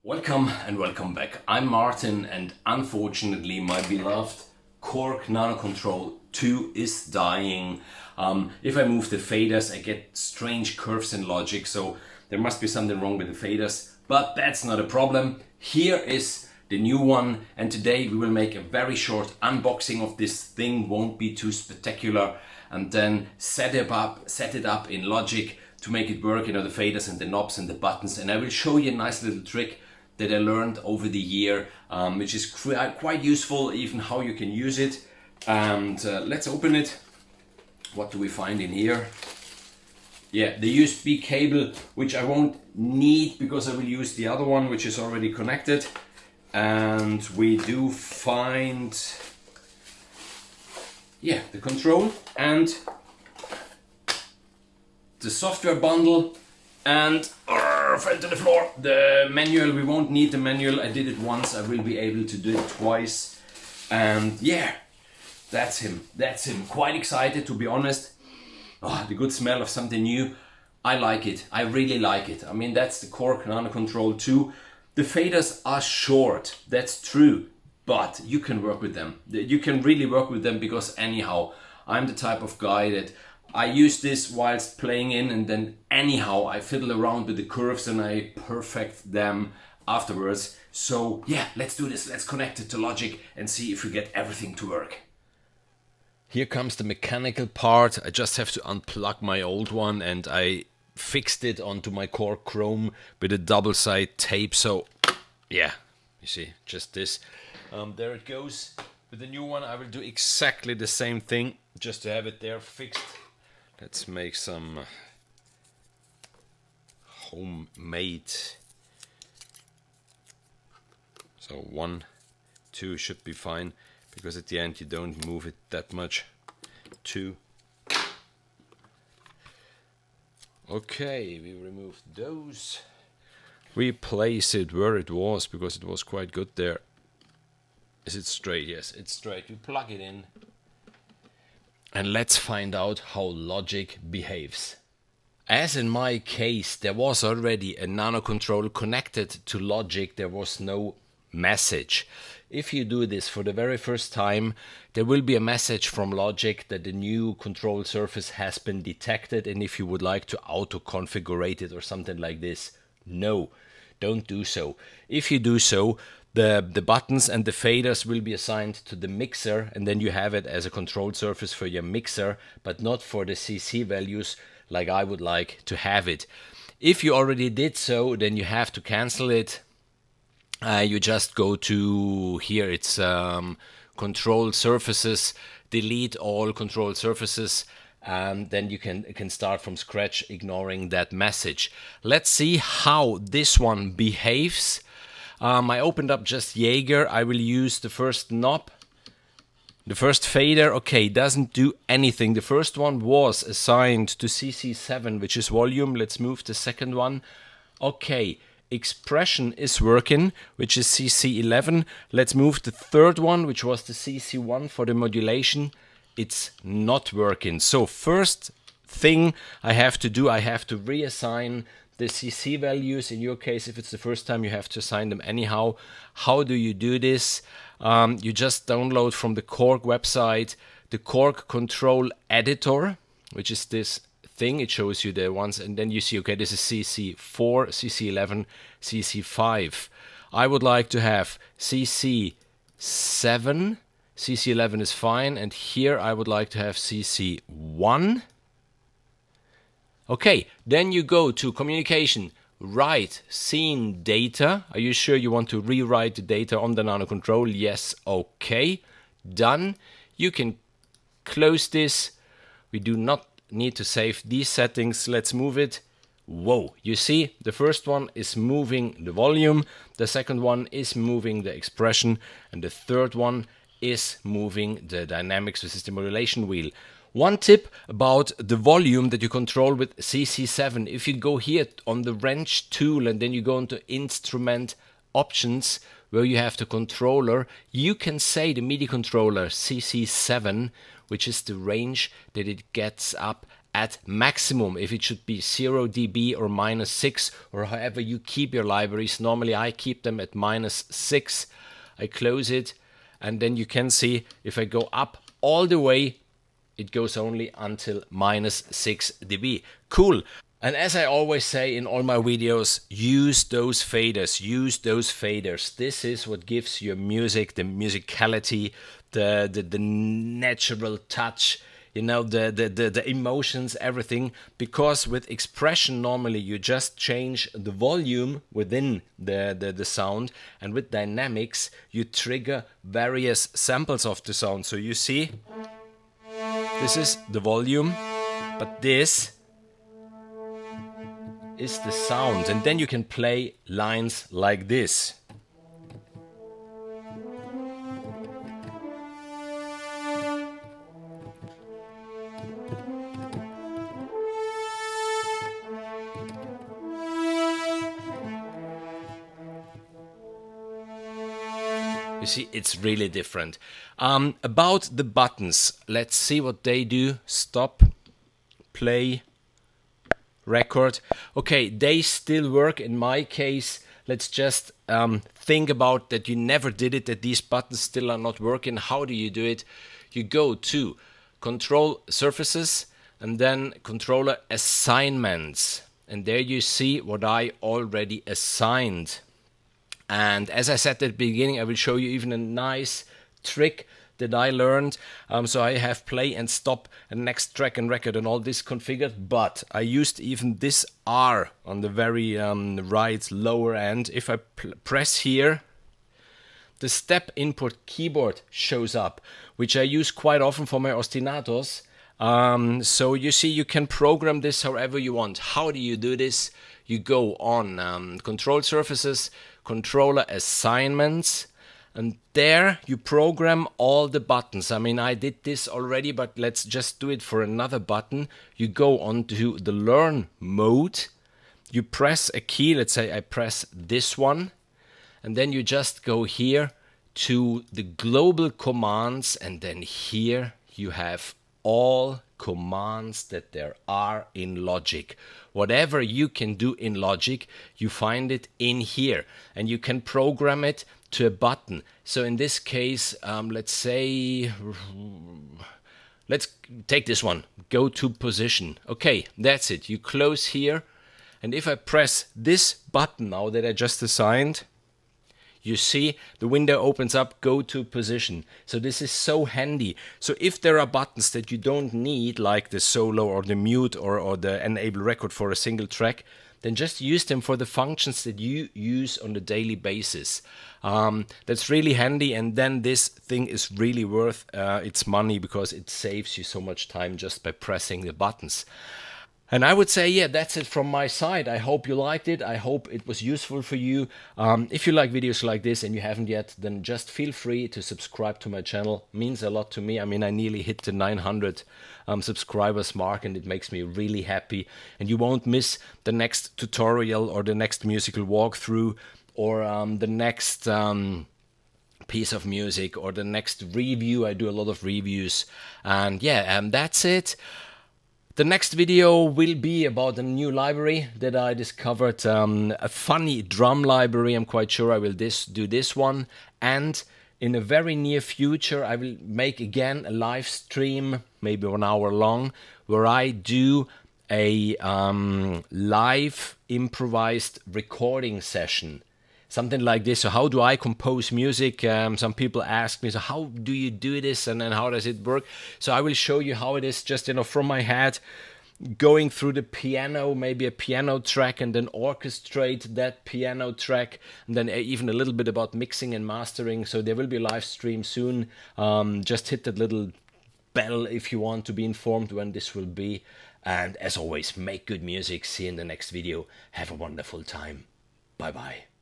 Welcome and welcome back. I'm Martin, and unfortunately my beloved Korg NanoKontrol 2 is dying. If I move the faders, I get strange curves in Logic, so there must be something wrong with the faders, but that's not a problem. Here is the new one, and today we will make a very short unboxing of this thing. Won't be too spectacular, and then set it up in Logic to make it work, you know, the faders and the knobs and the buttons, and I will show you a nice little trick that I learned over the year, which is quite useful, even how you can use it. And let's open it. What do we find in here? Yeah, the USB cable, which I won't need because I will use the other one, which is already connected. And we do find, yeah, the control and the software bundle. And fell to the floor. The manual, we won't need the manual. I did it once, I will be able to do it twice. And yeah, that's him. Quite excited, to be honest. Oh, the good smell of something new. I like it. I really like it. I mean, that's the Korg NanoKontrol 2. The faders are short, that's true, but you can work with them. You can really work with them because anyhow, I'm the type of guy that I use this whilst playing in, and then anyhow I fiddle around with the curves and I perfect them afterwards. So yeah, let's do this. Let's connect it to Logic and see if we get everything to work. Here comes the mechanical part. I just have to unplug my old one, and I fixed it onto my Korg Chrome with a double-side tape. So yeah, you see, just this. There it goes. With the new one I will do exactly the same thing, just to have it there fixed. Let's make some homemade. So 1, 2 should be fine, because at the end you don't move it that much. 2. Okay, we remove those. Replace it where it was, because it was quite good there. Is it straight? Yes, it's straight. We plug it in. And let's find out how Logic behaves. As in my case, there was already a NanoKontrol connected to Logic. There was no message. If you do this for the very first time, there will be a message from Logic that the new control surface has been detected, and if you would like to auto-configure it or something like this, no, don't do so. If you do so, the buttons and the faders will be assigned to the mixer, and then you have it as a control surface for your mixer, but not for the CC values like I would like to have it. If you already did so, then you have to cancel it. You just go to here, it's control surfaces, delete all control surfaces, and then you can start from scratch, ignoring that message. Let's see how this one behaves. I opened up just Jaeger. I will use the first knob. The first fader, okay, doesn't do anything. The first one was assigned to CC7, which is volume. Let's move the second one. Okay, expression is working, which is CC11. Let's move the third one, which was the CC1 for the modulation. It's not working. So first thing I have to do, I have to reassign the CC values. In your case, if it's the first time, you have to assign them anyhow. How do you do this? You just download from the Korg website the Korg Control Editor, which is this thing. It shows you the ones, and then you see, okay, this is CC4, CC11, CC5. I would like to have CC7. CC11 is fine, and here I would like to have CC1. Okay, then you go to communication, write scene data. Are you sure you want to rewrite the data on the NanoKontrol? Yes, okay, done. You can close this. We do not need to save these settings. Let's move it. Whoa, you see, the first one is moving the volume, the second one is moving the expression, and the third one is moving the dynamics, which is the modulation wheel. One tip about the volume that you control with CC7, if you go here on the wrench tool and then you go into instrument options where you have the controller, you can say the MIDI controller CC7, which is the range that it gets up at maximum, if it should be 0 dB or -6, or however you keep your libraries. Normally I keep them at -6. I close it, and then you can see if I go up all the way, it goes only until -6 dB. Cool. And as I always say in all my videos, use those faders, use those faders. This is what gives your music the musicality, the natural touch, you know, the emotions, everything. Because with expression, normally you just change the volume within the sound, and with dynamics, you trigger various samples of the sound. So you see, this is the volume, but this is the sound, and then you can play lines like this. You see, it's really different. About the buttons, let's see what they do. Stop, play, record. Okay, they still work in my case. Let's just think about that you never did it, that these buttons still are not working. How do you do it? You go to Control Surfaces and then Controller Assignments. And there you see what I already assigned. And as I said at the beginning, I will show you even a nice trick that I learned. So I have play and stop and next track and record and all this configured, but I used even this R on the very right lower end. If I press here, the step input keyboard shows up, which I use quite often for my ostinatos. So you see, you can program this however you want. How do you do this? You go on Control Surfaces, Controller Assignments, and there you program all the buttons. I mean, I did this already, but let's just do it for another button. You go on to the Learn mode, you press a key, let's say I press this one, and then you just go here to the global commands, and then here you have all commands that there are in Logic. Whatever you can do in Logic, you find it in here, and you can program it to a button. So in this case, let's say, let's take this one, go to position. Okay, that's it. You close here, and if I press this button now that I just assigned, you see the window opens up, go to position. So this is so handy. So if there are buttons that you don't need, like the solo or the mute or the enable record for a single track, then just use them for the functions that you use on a daily basis. That's really handy, and then this thing is really worth its money, because it saves you so much time just by pressing the buttons. And I would say, yeah, that's it from my side. I hope you liked it. I hope it was useful for you. If you like videos like this and you haven't yet, then just feel free to subscribe to my channel. It means a lot to me. I mean, I nearly hit the 900 subscribers mark, and it makes me really happy. And you won't miss the next tutorial or the next musical walkthrough or the next piece of music or the next review. I do a lot of reviews. And yeah, that's it. The next video will be about a new library that I discovered, a funny drum library. I'm quite sure I will do this one. And in a very near future, I will make again a live stream, maybe 1 hour long, where I do a live improvised recording session. Something like this. So how do I compose music? Some people ask me, so how do you do this, and then how does it work? So I will show you how it is, just, you know, from my head, going through the piano, maybe a piano track, and then orchestrate that piano track, and then even a little bit about mixing and mastering. So there will be a live stream soon. Just hit that little bell if you want to be informed when this will be. And as always, make good music. See you in the next video. Have a wonderful time. Bye bye.